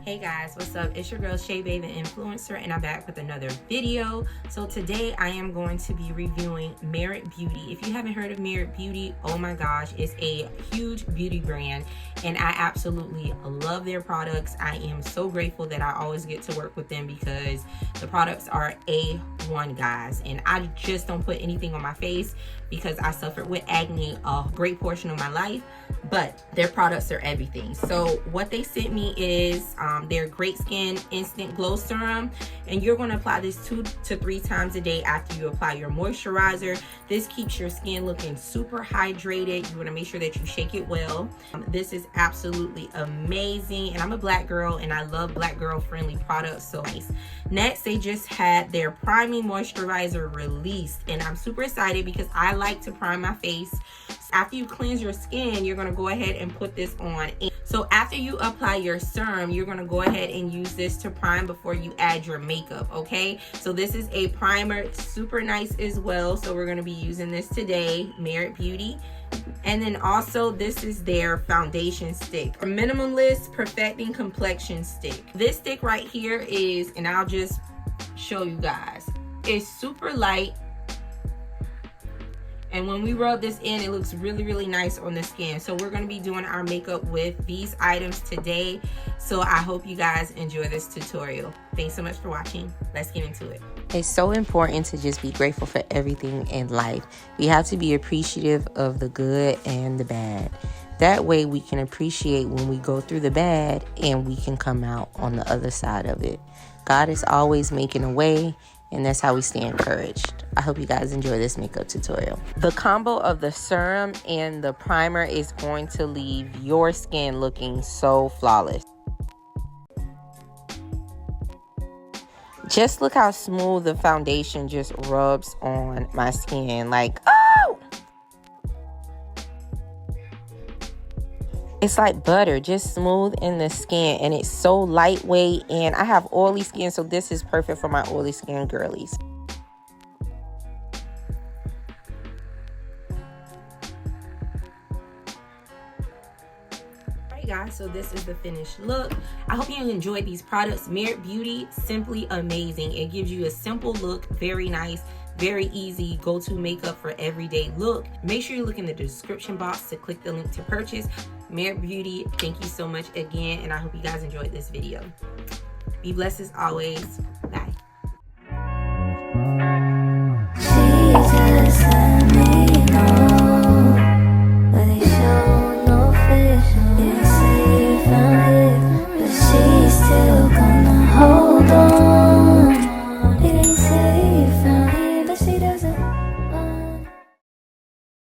Hey guys, what's up? It's your girl Shay Bay, the influencer, and I'm back with another video. So today I am going to be reviewing Merit Beauty. If you haven't heard of Merit Beauty, oh my gosh, it's a huge beauty brand and I absolutely love their products. I am so grateful that I always get to work with them because the products are A1, guys, and I just don't put anything on my face because I suffered with acne a great portion of my life, but their products are everything. So what they sent me is their Great Skin Instant Glow Serum, and you're going to apply this 2 to 3 times a day after you apply your moisturizer. This keeps your skin looking super hydrated. You want to make sure that you shake it well. This is absolutely amazing, and I'm a black girl and I love black girl friendly products, so nice. Next, they just had their priming moisturizer released, and I'm super excited because I like to prime my face. After you cleanse your skin, you're going to go ahead and put this on. So after you apply your serum, you're going to go ahead and use this to prime before you add your makeup, okay? So this is a primer. It's super nice as well. So we're going to be using this today, Merit Beauty. And then also this is their foundation stick, a minimalist perfecting complexion stick. This stick right here is, and I'll just show you guys, it's super light. And when we rub this in, it looks really, really nice on the skin. So we're going to be doing our makeup with these items today. So I hope you guys enjoy this tutorial. Thanks so much for watching. Let's get into it. It's so important to just be grateful for everything in life. We have to be appreciative of the good and the bad. That way we can appreciate when we go through the bad and we can come out on the other side of it. God is always making a way, and that's how we stay encouraged. I hope you guys enjoy this makeup tutorial. The combo of the serum and the primer is going to leave your skin looking so flawless. Just look how smooth the foundation just rubs on my skin. Like, oh! It's like butter, just smooth in the skin, and it's so lightweight, and I have oily skin, so this is perfect for my oily skin girlies. Guys, so this is the finished look. I hope you enjoyed these products. Merit Beauty, simply amazing. It gives you a simple look, very nice, very easy go-to makeup for everyday look. Make sure you look in the description box to click the link to purchase. Merit Beauty, thank you so much again, and I hope you guys enjoyed this video. Be blessed as always. Bye.